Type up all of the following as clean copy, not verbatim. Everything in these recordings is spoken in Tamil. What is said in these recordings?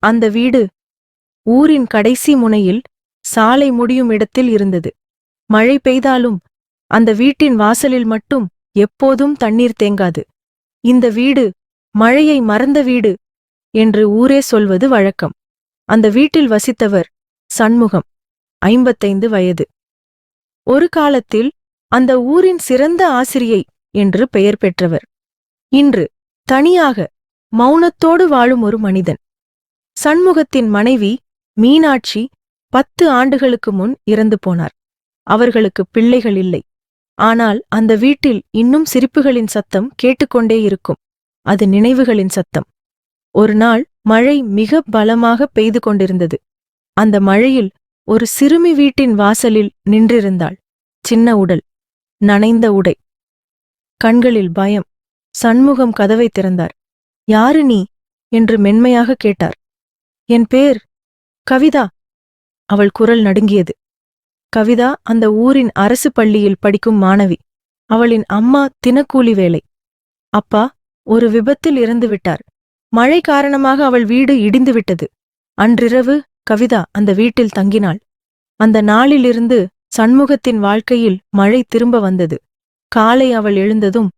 அந்த வீடு ஊரின் கடைசி முனையில் சாலை முடியும் இடத்தில் இருந்தது. மழை பெய்தாலும் அந்த வீட்டின் வாசலில் மட்டும் எப்போதும் தண்ணீர் தேங்காது. இந்த வீடு மழையை மறந்த வீடு என்று ஊரே சொல்வது வழக்கம். அந்த வீட்டில் வசித்தவர் சண்முகம், 55 வயது. ஒரு காலத்தில் அந்த ஊரின் சிறந்த ஆசிரியை என்று பெயர் பெற்றவர். இன்று தனியாக மௌனத்தோடு வாழும் ஒரு மனிதன். சண்முகத்தின் மனைவி மீனாட்சி 10 ஆண்டுகளுக்கு முன் இறந்து போனார். அவர்களுக்கு பிள்ளைகள் இல்லை. ஆனால் அந்த வீட்டில் இன்னும் சிரிப்புகளின் சத்தம் கேட்டுக்கொண்டே இருக்கும். அது நினைவுகளின் சத்தம். ஒரு நாள் மழை மிக பலமாக பெய்து கொண்டிருந்தது. அந்த மழையில் ஒரு சிறுமி வீட்டின் வாசலில் நின்றிருந்தாள். சின்ன உடல், நனைந்த உடை, கண்களில் பயம். சண்முகம் கதவை திறந்தார். யாரு நீ என்று மென்மையாக கேட்டார். என் பேர் கவிதா. அவள் குரல் நடுங்கியது. கவிதா அந்த ஊரின் அரசு பள்ளியில் படிக்கும் மாணவி. அவளின் அம்மா தினக்கூலி வேலை. அப்பா ஒரு விபத்தில் இறந்து விட்டார். மழை காரணமாக அவள் வீடு இடிந்துவிட்டது. அன்றிரவு கவிதா அந்த வீட்டில் தங்கினாள். அந்த நாளிலிருந்து சண்முகத்தின் வாழ்க்கையில் மழை திரும்ப வந்தது. காலை அவள் எழுந்ததும்,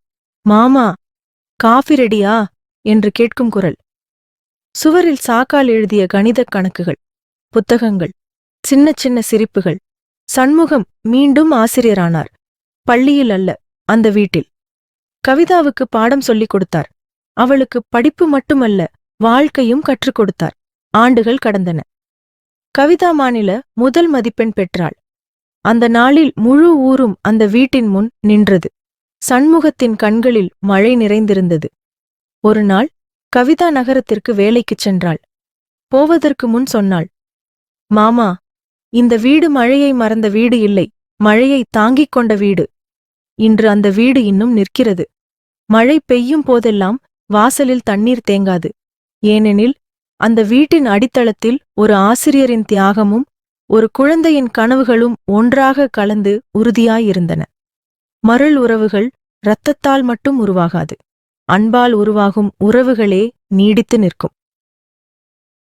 மாமா காஃபி ரெடியா என்று கேட்கும் குரல். சுவரில் சாக்கால் எழுதிய கணிதக் கணக்குகள், புத்தகங்கள், சின்ன சின்ன சிரிப்புகள். சண்முகம் மீண்டும் ஆசிரியரானார். பள்ளியில் அல்ல, அந்த வீட்டில். கவிதாவுக்கு பாடம் சொல்லிக் கொடுத்தார். அவளுக்கு படிப்பு மட்டுமல்ல, வாழ்க்கையும் கற்றுக் கொடுத்தார். ஆண்டுகள் கடந்தன. கவிதா மாநில முதல் மதிப்பெண் பெற்றாள். அந்த நாளில் முழு ஊரும் அந்த வீட்டின் முன் நின்றது. சண்முகத்தின் கண்களில் மழை நிறைந்திருந்தது. ஒரு நாள் கவிதா நகரத்திற்கு வேலைக்குச் சென்றாள். போவதற்கு முன் சொன்னாள், மாமா, இந்த வீடு மழையை மறந்த வீடு இல்லை, மழையை தாங்கிக் கொண்ட வீடு. இன்று அந்த வீடு இன்னும் நிற்கிறது. மழை பெய்யும் போதெல்லாம் வாசலில் தண்ணீர் தேங்காது. ஏனெனில் அந்த வீட்டின் அடித்தளத்தில் ஒரு ஆசிரியரின் தியாகமும் ஒரு குழந்தையின் கனவுகளும் ஒன்றாக கலந்து உறுதியாயிருந்தன. மருள் உறவுகள் இரத்தத்தால் மட்டும் உருவாகாது. அன்பால் உருவாகும் உறவுகளே நீடித்து நிற்கும்.